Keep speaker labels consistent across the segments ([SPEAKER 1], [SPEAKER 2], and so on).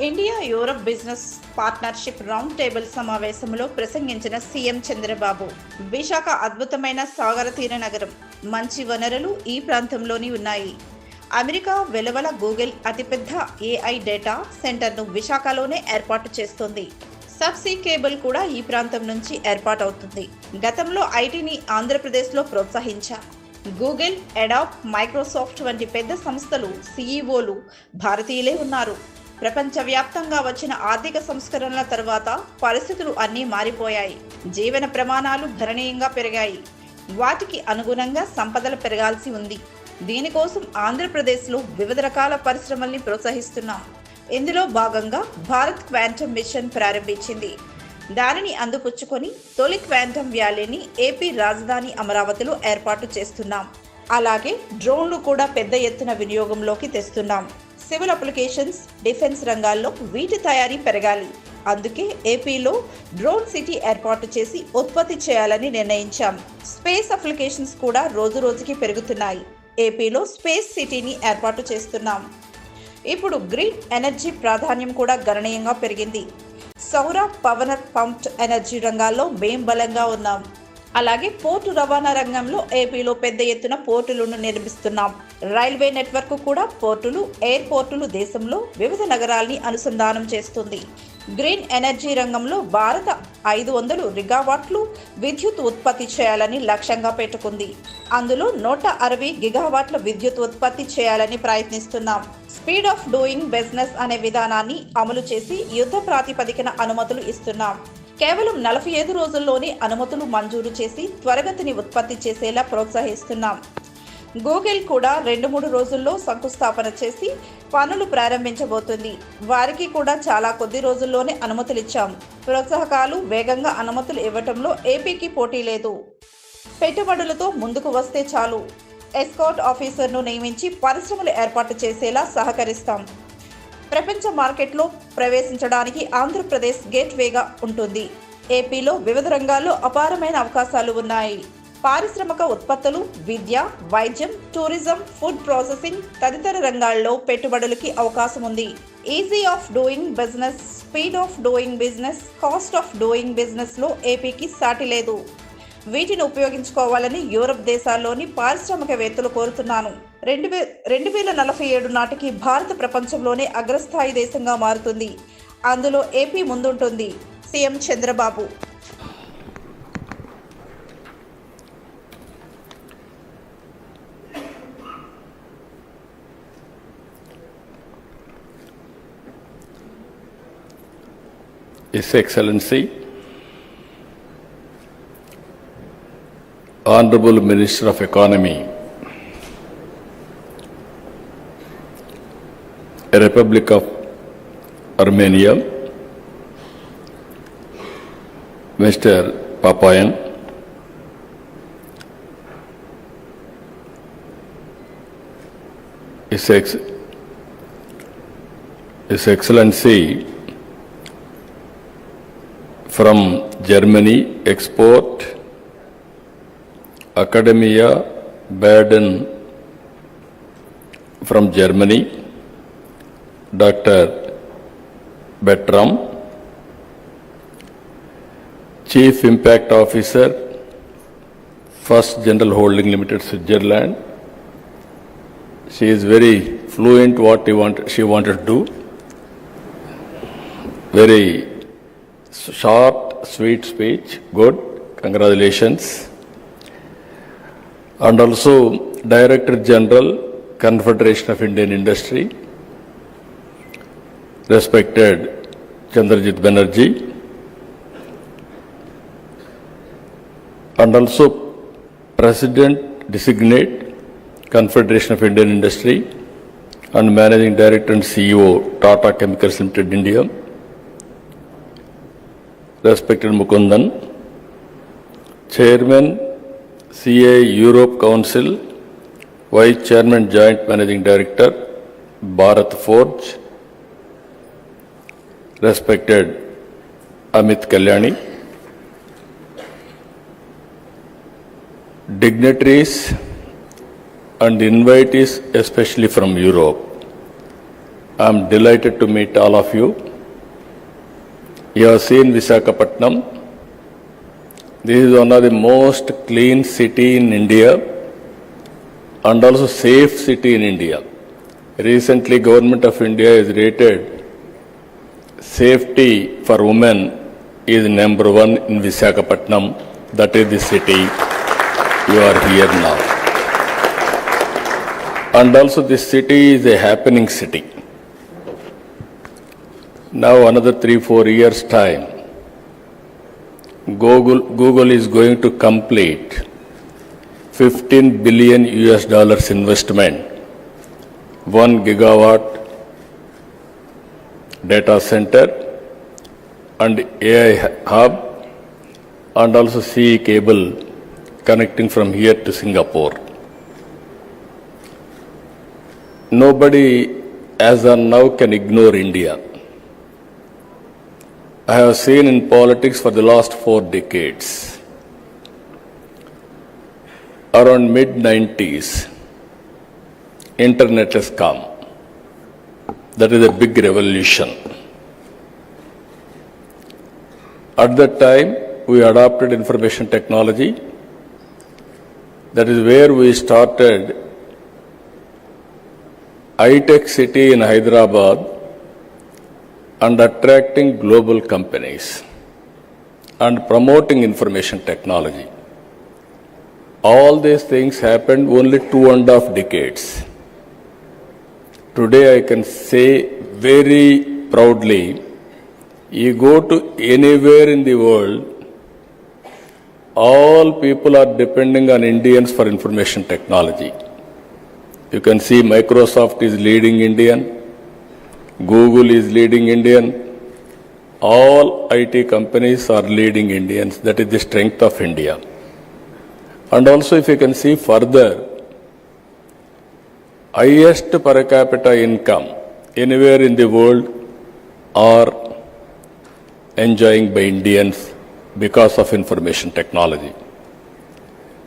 [SPEAKER 1] India Europe business partnership round table సమావేశంలో ప్రసంగించిన CM Chandrababu, Visakha అద్భుతమైన సాగర తీర నగరం, మంచి వనరులు ఈ ప్రాంతంలోని ఉన్నాయి. అమెరికా వెలువల గూగుల్ అతిపెద్ద ఏఐ డేటా సెంటర్ను విశాఖలోనే ఏర్పాటు చేస్తుంది. సబ్సీ కేబుల్ కూడా ఈ ప్రాంతం నుంచి ఏర్పాటవుతుంది. గతంలో ఐటీని ఆంధ్రప్రదేశ్లో ప్రోత్సహించాం. గూగుల్, అడాబ్, మైక్రోసాఫ్ట్ వంటి పెద్ద సంస్థలు సీఈఓలు భారతీయులే ఉన్నారు. ప్రపంచవ్యాప్తంగా వచ్చిన ఆర్థిక సంస్కరణల తర్వాత పరిస్థితులు అన్నీ మారిపోయాయి. జీవన ప్రమాణాలు గణనీయంగా పెరిగాయి. వాటికి అనుగుణంగా సంపదలు పెరగాల్సి ఉంది. దీనికోసం ఆంధ్రప్రదేశ్లో వివిధ రకాల పరిశ్రమల్ని ప్రోత్సహిస్తున్నాం. ఇందులో భాగంగా భారత్ క్వాంటమ్ మిషన్ ప్రారంభించింది. దానిని అందిపుచ్చుకొని తొలి క్వాంటమ్ వ్యాలీని ఏపీ రాజధాని అమరావతిలో ఏర్పాటు చేస్తున్నాం. అలాగే డ్రోన్లు కూడా పెద్ద ఎత్తున వినియోగంలోకి తెస్తున్నాం. సివిల్ అప్లికేషన్స్, డిఫెన్స్ రంగాల్లో వీటి తయారీ పెరగాలి. అందుకే ఏపీలో డ్రోన్ సిటీ ఏర్పాటు చేసి ఉత్పత్తి చేయాలని నిర్ణయించాం. స్పేస్ అప్లికేషన్స్ కూడా రోజు రోజుకి పెరుగుతున్నాయి. ఏపీలో స్పేస్ సిటీని ఏర్పాటు చేస్తున్నాం. ఇప్పుడు గ్రీన్ ఎనర్జీ ప్రాధాన్యం కూడా గణనీయంగా పెరిగింది. సౌర, పవన, పంప్డ్ ఎనర్జీ రంగాల్లో మేం బలంగా ఉన్నాం. అలాగే పోర్టు రవాణా రంగంలో ఏపీలో పెద్ద ఎత్తున పోర్టులను నిర్మిస్తున్నాం. రైల్వే నెట్వర్క్ కూడా పోర్టులు, ఎయిర్పోర్టులు దేశంలో వివిధ నగరాల్ని అనుసంధానం చేస్తుంది. గ్రీన్ ఎనర్జీ రంగంలో భారత 500 గిగావాట్లు విద్యుత్ ఉత్పత్తి చేయాలని లక్ష్యంగా పెట్టుకుంది. అందులో 160 గిగావాట్ల విద్యుత్ ఉత్పత్తి చేయాలని ప్రయత్నిస్తున్నాం. స్పీడ్ ఆఫ్ డూయింగ్ బిజినెస్ అనే విధానాన్ని అమలు చేసి యుద్ధ ప్రాతిపదికన అనుమతులు ఇస్తున్నాం. కేవలం 45 రోజుల్లోనే అనుమతులు మంజూరు చేసి త్వరగతిని ఉత్పత్తి చేసేలా ప్రోత్సహిస్తున్నాం. గూగుల్ కూడా 2-3 రోజుల్లో శంకుస్థాపన చేసి పనులు ప్రారంభించబోతుంది. వారికి కూడా చాలా కొద్ది రోజుల్లోనే అనుమతులిచ్చాం. ప్రోత్సాహకాలు వేగంగా అనుమతులు ఇవ్వటంలో ఏపీకి పోటీ లేదు. పెట్టుబడులతో ముందుకు వస్తే చాలు. ఎస్కార్ట్ ఆఫీసర్ను నియమించి పరిశ్రమలు ఏర్పాటు చేసేలా సహకరిస్తాం. ప్రపంచ మార్కెట్లో ప్రవేశించడానికి ఆంధ్రప్రదేశ్ గేట్వేగా ఉంటుంది. ఏపీలో వివిధ రంగాల్లో అపారమైన అవకాశాలు ఉన్నాయి. పారిశ్రామిక ఉత్పత్తులు, విద్య, వైద్యం, టూరిజం, ఫుడ్ ప్రాసెసింగ్ తదితర రంగాల్లో పెట్టుబడులకి అవకాశం ఉంది. Easy of doing business, speed of doing business, cost of doing బిజినెస్లో ఏపీకి సాటి లేదు. వీటిని ఉపయోగించుకోవాలని యూరప్ దేశాల్లోని పారిశ్రామికవేత్తలు కోరుతున్నాను. 2047 నాటికి భారత ప్రపంచంలోనే అగ్రస్థాయి దేశంగా మారుతుంది. అందులో ఏపీ ముందుంటుంది. CM Chandrababu.
[SPEAKER 2] His Excellency, Honorable Minister of Economy, Republic of Armenia, Mr. Papayan, His Excellency from Germany, Export Academia Baden from Germany, Dr. Bertram, Chief Impact Officer, First General Holding Limited, Switzerland. She is very fluent she wanted to do. Very short, sweet speech. Good. Congratulations. And also Director General, Confederation of Indian Industry, respected Chandrajit Banerjee, and also President Designate, Confederation of Indian Industry, and Managing Director and CEO, Tata Chemicals Limited, India, respected Mukundan, Chairman, CA Europe Council, Vice Chairman Joint Managing Director, Bharat Forge, respected Amit Kalyani, dignitaries and invitees especially from Europe, I am delighted to meet all of you. You have seen Visakhapatnam. This is one of the most clean city in India and also safe city in India. Recently, Government of India has rated safety for women is number one in Visakhapatnam. That is the city you are here now. And also this city is a happening city. Now another 3-4 years time, Google is going to complete $15 billion investment, 1 gigawatt data center and AI hub and also CE cable connecting from here to Singapore. Nobody as of now can ignore India. I have seen in politics for the last 4 decades. Around mid-90s, internet has come. That is a big revolution. At that time, we adopted information technology. That is where we started high-tech city in Hyderabad and attracting global companies and promoting information technology. All these things happened only 2.5 decades. Today I can say very proudly, you go to anywhere in the world, all people are depending on Indians for information technology. You can see Microsoft is leading Indian, Google is leading Indian, all IT companies are leading Indians. That is the strength of India. And also if you can see further, highest per capita income anywhere in the world are enjoying by Indians because of information technology.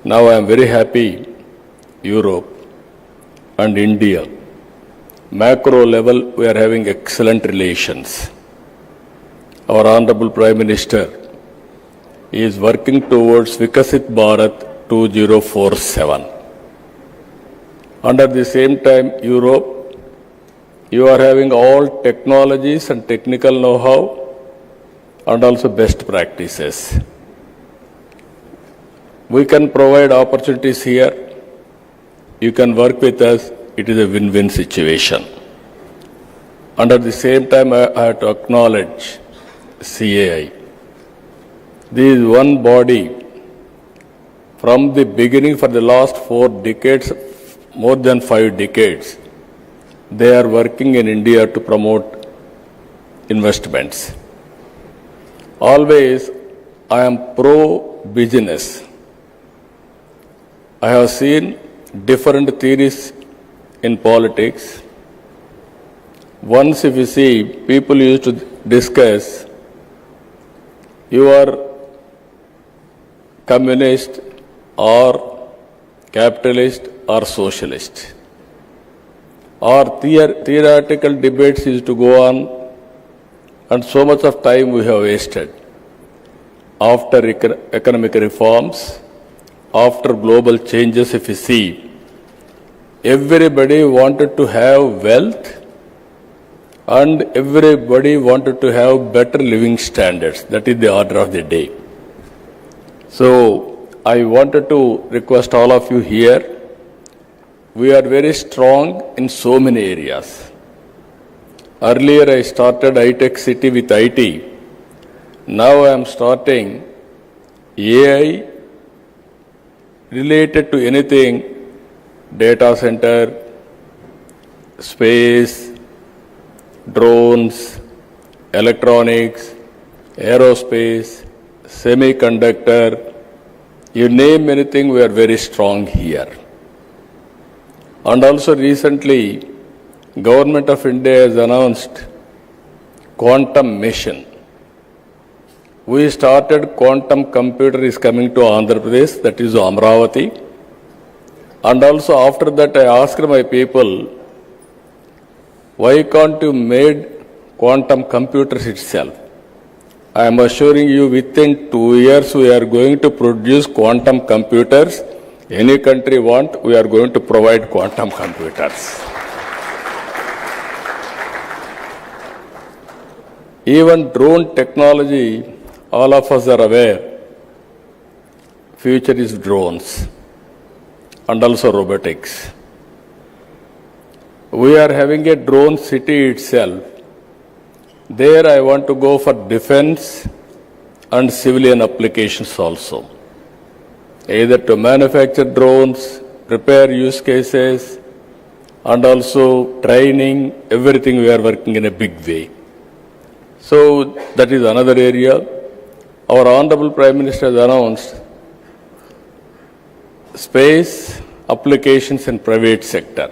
[SPEAKER 2] Now I am very happy Europe and India, macro level we are having excellent relations. Our Honorable Prime Minister is working towards Vikasit Bharat 2047. And at the same time, Europe, you are having all technologies and technical know-how and also best practices. We can provide opportunities here. You can work with us. It is a win-win situation. And at the same time, I have to acknowledge CAI. This is one body from the beginning for the last 4 decades, more than 5 decades, they are working in India to promote investments. Always, I am pro-business. I have seen different theories in politics. Once if you see, people used to discuss, you are communist or capitalist or socialist. Or theoretical debates used to go on, and so much of time we have wasted. After economic reforms, after global changes, if you see, everybody wanted to have wealth and everybody wanted to have better living standards. That is the order of the day. So I wanted to request all of you here, we are very strong in so many areas. Earlier I started high-tech city with IT. Now I am starting AI related to anything, data center, space, drones, electronics, aerospace, semiconductor, you name anything, we are very strong here. And also recently, Government of India has announced quantum mission. We started quantum computer is coming to Andhra Pradesh, that is Amravati. And also after that I asked my people, why can't you made quantum computers itself? I am assuring you within 2 years we are going to produce quantum computers. Any country want, we are going to provide quantum computers. Even drone technology, all of us are aware, future is drones and also robotics. We are having a drone city itself. There I want to go for defense and civilian applications also. Either to manufacture drones, prepare use cases, and also training, everything we are working in a big way. So that is another area. Our Honorable Prime Minister has announced space applications in private sector.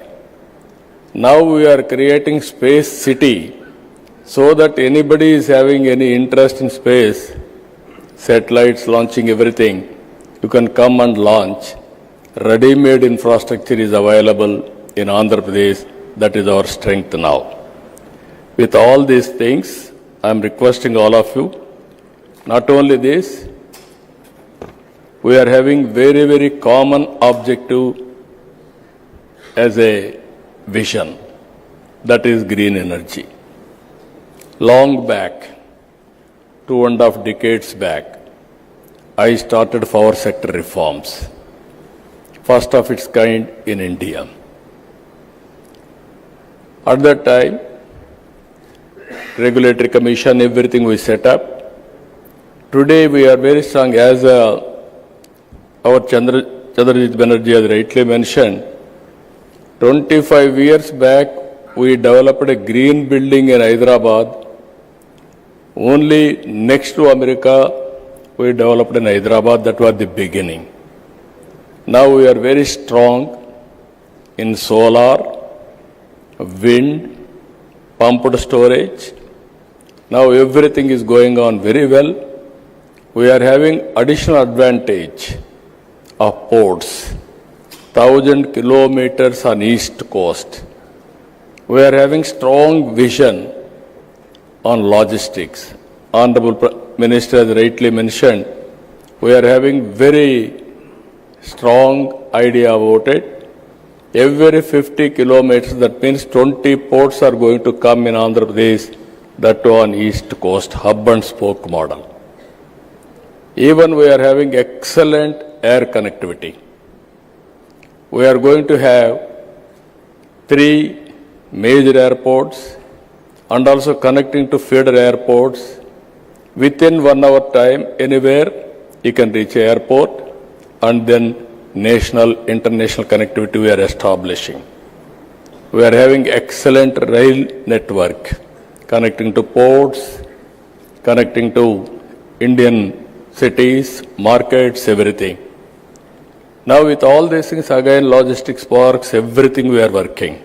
[SPEAKER 2] Now we are creating space city so that anybody is having any interest in space, satellites launching everything, you can come and launch. Ready-made infrastructure is available in Andhra Pradesh. That is our strength now. With all these things, I am requesting all of you, not only this, we are having very, very common objective as a vision, that is green energy. Long back, 2.5 decades back, I started power sector reforms, first of its kind in India. At that time, regulatory commission, everything we set up. Today we are very strong, as our Chandrajit Banerjee has rightly mentioned. 25 years back, we developed a green building in Hyderabad. Only next to America, we developed in Hyderabad. That was the beginning. Now we are very strong in solar, wind, pumped storage. Now everything is going on very well. We are having additional advantage of ports. 1,000 kilometers on east coast. We are having strong vision on logistics. Honorable Minister has rightly mentioned, we are having very strong idea about it. Every 50 kilometers, that means 20 ports are going to come in Andhra Pradesh, that too on east coast, hub and spoke model. Even we are having excellent air connectivity. We are going to have 3 major airports and also connecting to feeder airports. Within 1 hour time, anywhere you can reach an airport, and then national, international connectivity we are establishing. We are having excellent rail network, connecting to ports, connecting to Indian cities, markets, everything. Now with all these things, again, logistics parks, everything we are working.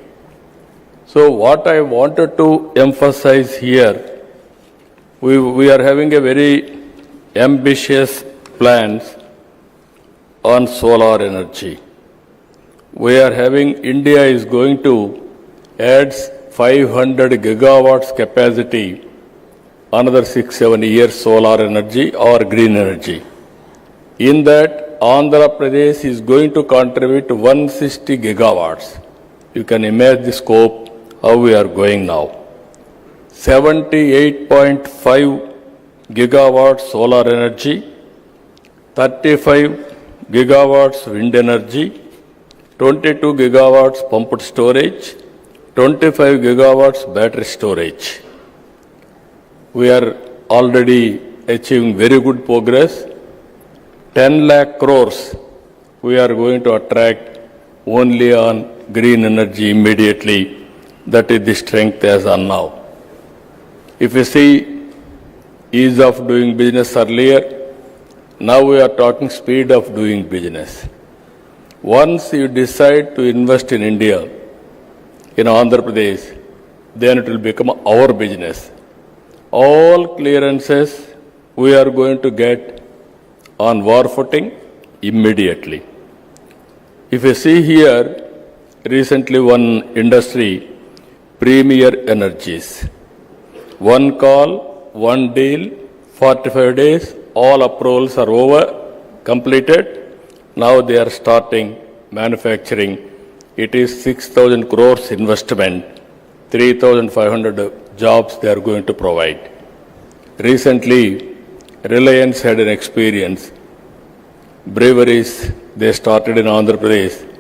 [SPEAKER 2] So what I wanted to emphasize here, we are having a very ambitious plans on solar energy. We are having, India is going to add 500 gigawatts capacity, another 6-7 years solar energy or green energy. In that, Andhra Pradesh is going to contribute 160 gigawatts. You can imagine the scope, how we are going now. 78.5 gigawatts solar energy, 35 gigawatts wind energy, 22 gigawatts pumped storage, 25 gigawatts battery storage. We are already achieving very good progress. 10 lakh crores we are going to attract only on green energy immediately. That is the strength as on now. If you see ease of doing business earlier, now we are talking speed of doing business. Once you decide to invest in India, in Andhra Pradesh, then it will become our business. All clearances we are going to get on war footing immediately. If you see here, recently one industry Premier Energies. One call, one deal, 45 days, all approvals are over, completed. Now they are starting manufacturing. It is 6,000 crores investment, 3,500 jobs they are going to provide. Recently, Reliance had an experience. Breweries, they started in Andhra Pradesh.